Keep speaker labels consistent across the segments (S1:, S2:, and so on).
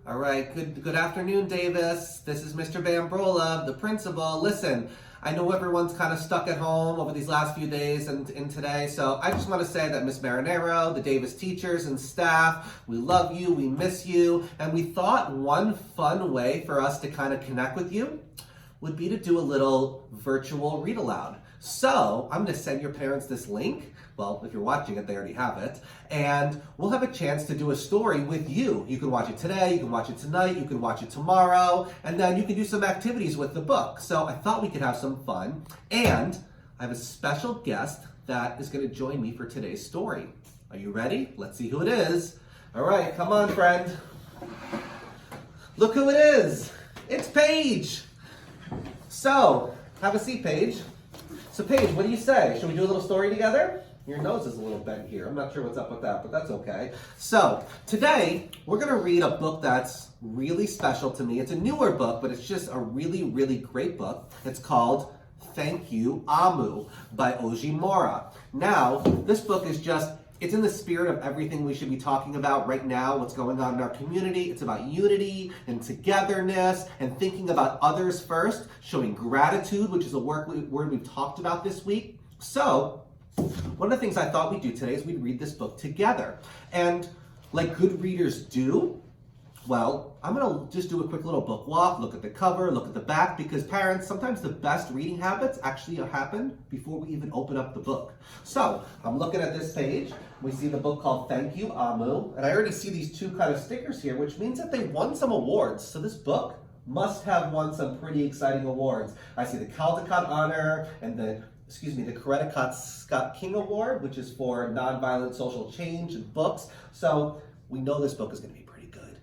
S1: All right, good afternoon, Davis. This is Mr. Bambrola, the principal. Listen, I know everyone's kind of stuck at home over these last few days and today, so I just want to say that Miss Marinero, the Davis teachers and staff, we love you, we miss you, and we thought one fun way for us to kind of connect with you would be to do a little virtual read aloud. So I'm going to send your parents this link. Well, if you're watching it, they already have it. And we'll have a chance to do a story with you. You can watch it today, you can watch it tonight, you can watch it tomorrow, and then you can do some activities with the book. So I thought we could have some fun. And I have a special guest that is going to join me for today's story. Are you ready? Let's see who it is. All right, come on, friend. Look who it is. It's Paige. So, have a seat, Paige. So Paige, what do you say? Should we do a little story together? Your nose is a little bent here. I'm not sure what's up with that, but that's okay. So today, we're going to read a book that's really special to me. It's a newer book, but it's just a really, really great book. It's called Thank You, Amu by Oji Mora. Now, this book is just, it's in the spirit of everything we should be talking about right now, what's going on in our community. It's about unity and togetherness and thinking about others first, showing gratitude, which is a word we've talked about this week. So, one of the things I thought we'd do today is we'd read this book together. And like good readers do, well, I'm going to just do a quick little book walk, look at the cover, look at the back, because parents, sometimes the best reading habits actually happen before we even open up the book. So, I'm looking at this page. We see the book called Thank You, Amu, and I already see these two kind of stickers here, which means that they won some awards. So this book must have won some pretty exciting awards. I see the Caldecott Honor and the Connecticut Scott King Award, which is for nonviolent social change in books. So we know this book is going to be pretty good.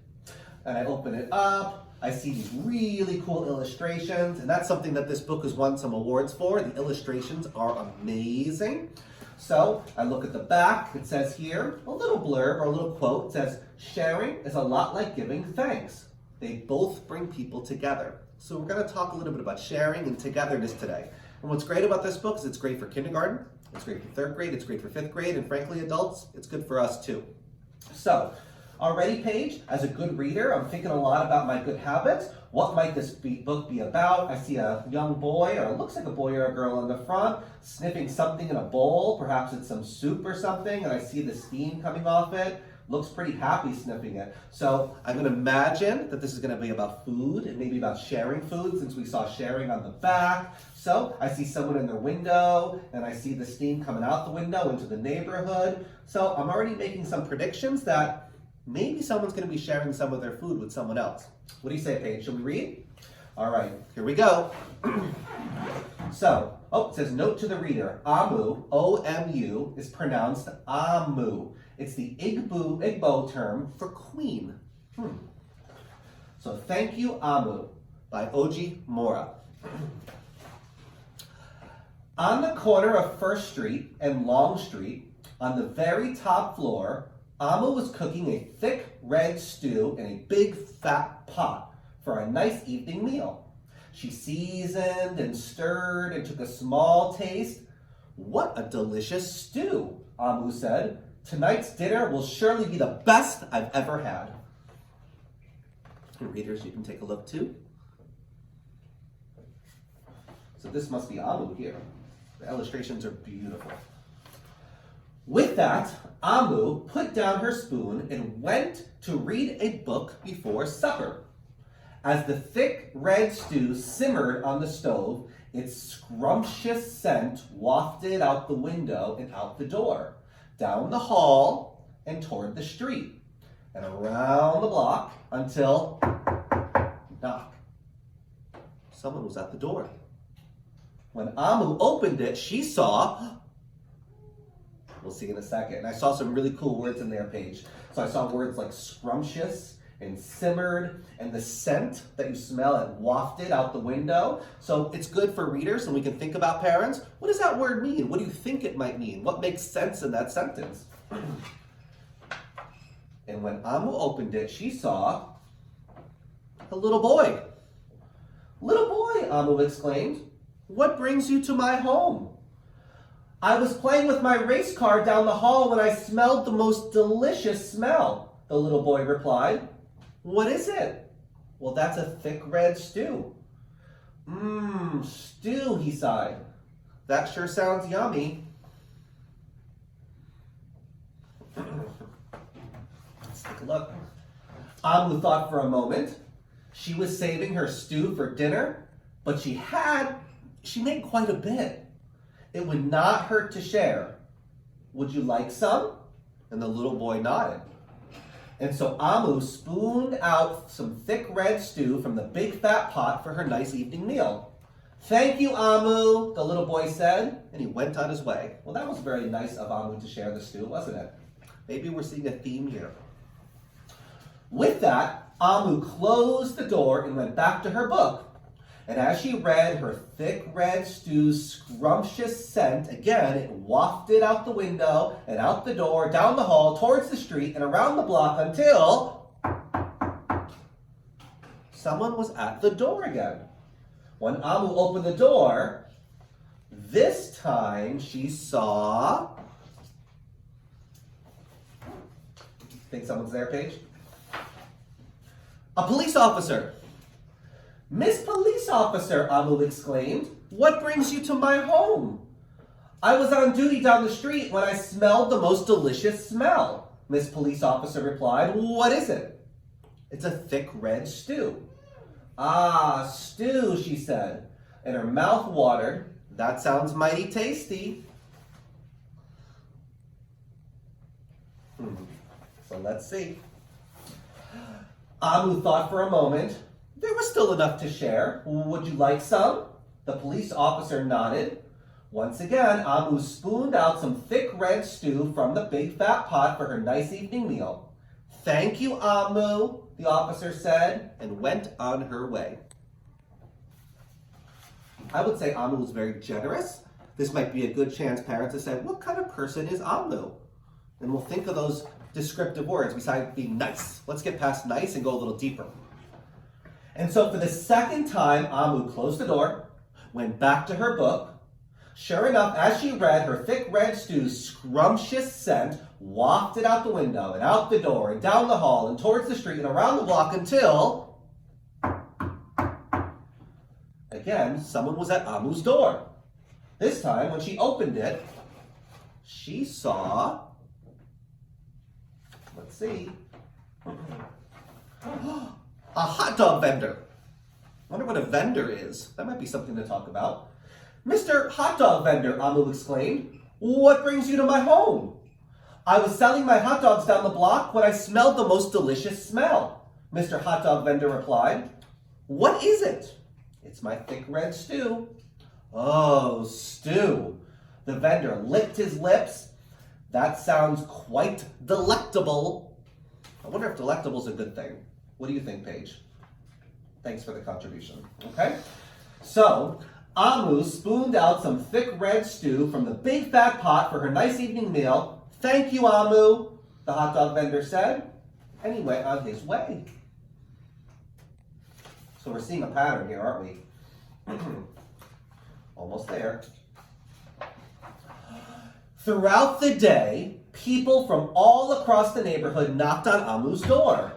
S1: And I open it up, I see these really cool illustrations, and that's something that this book has won some awards for. The illustrations are amazing. So I look at the back, it says here, a little blurb or a little quote. It says, sharing is a lot like giving thanks. They both bring people together. So we're going to talk a little bit about sharing and togetherness today. And what's great about this book is it's great for kindergarten, it's great for third grade, it's great for fifth grade, and frankly, adults, it's good for us too. So, already, Paige, as a good reader, I'm thinking a lot about my good habits. What might this book be about? I see a young boy, or it looks like a boy or a girl in the front, sniffing something in a bowl. Perhaps it's some soup or something, and I see the steam coming off it. Looks pretty happy sniffing it. So I'm going to imagine that this is going to be about food and maybe about sharing food, since we saw sharing on the back. So I see someone in their window, and I see the steam coming out the window into the neighborhood. So I'm already making some predictions that maybe someone's going to be sharing some of their food with someone else. What do you say, Paige? Should we read? All right, here we go. So, it says, note to the reader, Amu, O-M-U, is pronounced Amu. It's the Igbo term for queen. So, Thank You, Amu, by Oji Mora. On the corner of First Street and Long Street, on the very top floor, Amu was cooking a thick red stew in a big fat pot for a nice evening meal. She seasoned and stirred and took a small taste. What a delicious stew, Amu said. Tonight's dinner will surely be the best I've ever had. And readers, you can take a look too. So this must be Amu here. The illustrations are beautiful. With that, Amu put down her spoon and went to read a book before supper. As the thick red stew simmered on the stove, its scrumptious scent wafted out the window and out the door, down the hall and toward the street, and around the block until knock. Someone was at the door. When Amu opened it, she saw, we'll see in a second, and I saw some really cool words in their page. So I saw words like scrumptious and simmered, and the scent that you smell it wafted out the window. So it's good for readers, and we can think about parents. What does that word mean? What do you think it might mean? What makes sense in that sentence? And when Amu opened it, she saw a little boy. Little boy, Amu exclaimed, what brings you to my home? I was playing with my race car down the hall when I smelled the most delicious smell, the little boy replied. What is it? Well, that's a thick red stew. Stew, he sighed. That sure sounds yummy. Let's take a look. Aloud thought for a moment. She was saving her stew for dinner, but she made quite a bit. It would not hurt to share. Would you like some? And the little boy nodded. And so Aloud spooned out some thick red stew from the big fat pot for her nice evening meal. Thank you, Aloud, the little boy said, and he went on his way. Well, that was very nice of Aloud to share the stew, wasn't it? Maybe we're seeing a theme here. With that, Aloud closed the door and went back to her book. And as she read, her thick red stew's scrumptious scent, again, it wafted out the window and out the door, down the hall, towards the street, and around the block until someone was at the door again. When Aloud opened the door, this time she saw... Think someone's there, Paige? A police officer. Miss Police Officer, Aloud exclaimed, what brings you to my home? I was on duty down the street when I smelled the most delicious smell, Miss Police Officer replied. What is it? It's a thick red stew. Ah, stew, she said, and her mouth watered. That sounds mighty tasty. So let's see. Aloud thought for a moment. There was still enough to share. Would you like some? The police officer nodded. Once again, Aloud spooned out some thick red stew from the big fat pot for her nice evening meal. Thank you, Aloud, the officer said, and went on her way. I would say Aloud was very generous. This might be a good chance, parents, to say, what kind of person is Aloud? And we'll think of those descriptive words besides being nice. Let's get past nice and go a little deeper. And so for the second time, Aloud closed the door, went back to her book. Sure enough, as she read, her thick red stew's scrumptious scent wafted out the window and out the door and down the hall and towards the street and around the block until, again, someone was at Aloud's door. This time, when she opened it, she saw, let's see, a hot dog vendor. Wonder what a vendor is. That might be something to talk about. Mr. Hot Dog Vendor, Aloud exclaimed, what brings you to my home? I was selling my hot dogs down the block when I smelled the most delicious smell, Mr. Hot Dog Vendor replied. What is it? It's my thick red stew. Oh, stew. The vendor licked his lips. That sounds quite delectable. I wonder if delectable is a good thing. What do you think, Paige? Thanks for the contribution. Okay? So, Aloud spooned out some thick red stew from the big fat pot for her nice evening meal. Thank you, Aloud, the hot dog vendor said, and he went on his way. So we're seeing a pattern here, aren't we? Almost there. Throughout the day, people from all across the neighborhood knocked on Aloud's door.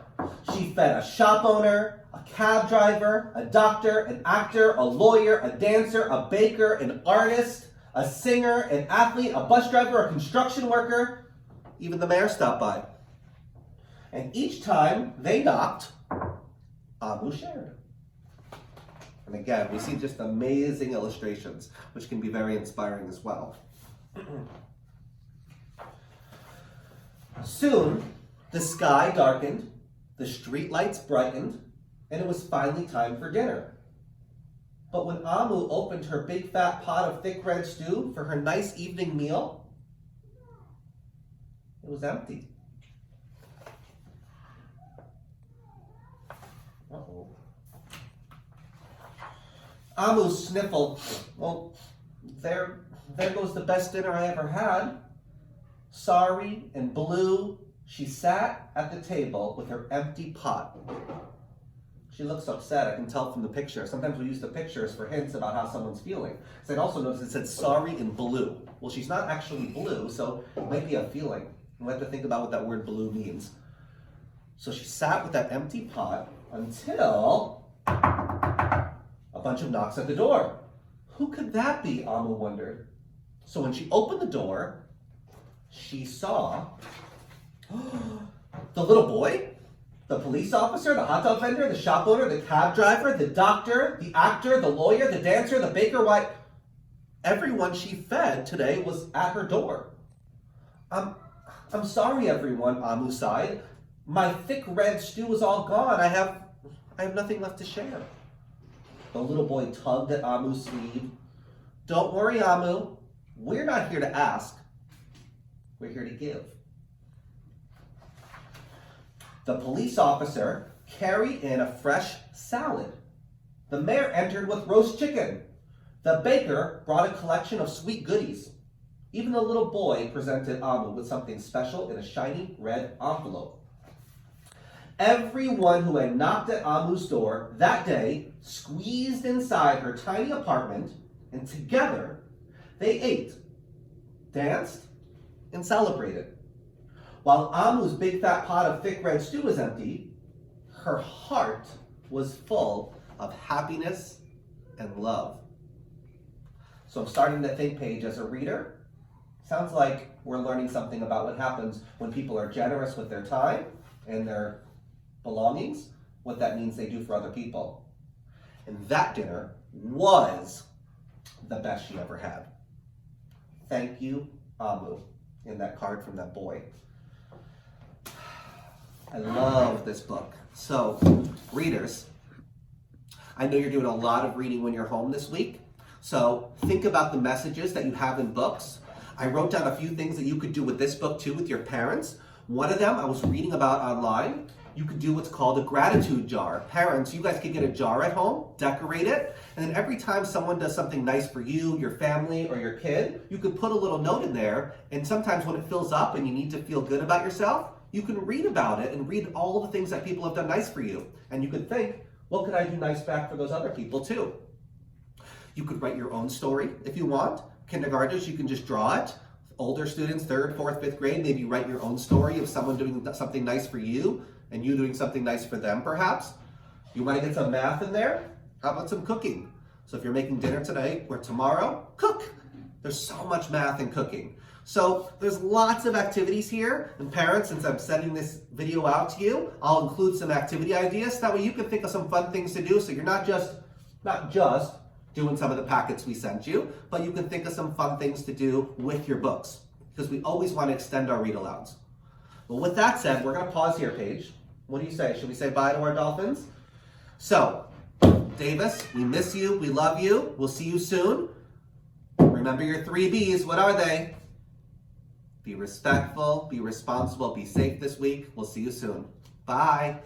S1: She fed a shop owner, a cab driver, a doctor, an actor, a lawyer, a dancer, a baker, an artist, a singer, an athlete, a bus driver, a construction worker. Even the mayor stopped by. And each time they knocked, Aloud shared. And again, we see just amazing illustrations, which can be very inspiring as well. Soon, the sky darkened, the street lights brightened, and it was finally time for dinner. But when Aloud opened her big fat pot of thick red stew for her nice evening meal, it was empty. Uh-oh. Aloud sniffled. Well, there goes the best dinner I ever had. Sorry and blue, she sat at the table with her empty pot. She looks upset, I can tell from the picture. Sometimes we use the pictures for hints about how someone's feeling. So I'd also notice it said sorry in blue. Well, she's not actually blue, so it might be a feeling. We have to think about what that word blue means. So she sat with that empty pot until a bunch of knocks at the door. Who could that be, Amu wondered. So when she opened the door, she saw the little boy, the police officer, the hot dog vendor, the shop owner, the cab driver, the doctor, the actor, the lawyer, the dancer, the baker, everyone she fed today was at her door. I'm sorry, everyone, Amu sighed. My thick red stew is all gone. I have nothing left to share. The little boy tugged at Amu's sleeve. Don't worry, Amu. We're not here to ask. We're here to give. The police officer carried in a fresh salad. The mayor entered with roast chicken. The baker brought a collection of sweet goodies. Even the little boy presented Amu with something special in a shiny red envelope. Everyone who had knocked at Amu's door that day squeezed inside her tiny apartment, and together they ate, danced, and celebrated. While Amu's big fat pot of thick red stew was empty, her heart was full of happiness and love. So I'm starting to think, Paige, as a reader, sounds like we're learning something about what happens when people are generous with their time and their belongings, what that means they do for other people. And that dinner was the best she ever had. Thank you, Amu, in that card from that boy. I love this book. So, readers, I know you're doing a lot of reading when you're home this week. So think about the messages that you have in books. I wrote down a few things that you could do with this book too with your parents. One of them I was reading about online. You could do what's called a gratitude jar. Parents, you guys could get a jar at home, decorate it, and then every time someone does something nice for you, your family, or your kid, you could put a little note in there, and sometimes when it fills up and you need to feel good about yourself, you can read about it and read all the things that people have done nice for you. And you could think, what could I do nice back for those other people too? You could write your own story if you want. Kindergartners, you can just draw it. Older students, 3rd, 4th, 5th grade, maybe write your own story of someone doing something nice for you and you doing something nice for them perhaps. You want to get some math in there? How about some cooking? So if you're making dinner today or tomorrow, cook. There's so much math in cooking. So there's lots of activities here. And parents, since I'm sending this video out to you, I'll include some activity ideas. That way you can think of some fun things to do so you're not just doing some of the packets we sent you, but you can think of some fun things to do with your books, because we always want to extend our read-alouds. Well, with that said, we're going to pause here, Paige. What do you say? Should we say bye to our dolphins? So, Davis, we miss you. We love you. We'll see you soon. Remember your 3 B's. What are they? Be respectful, be responsible, be safe this week. We'll see you soon. Bye.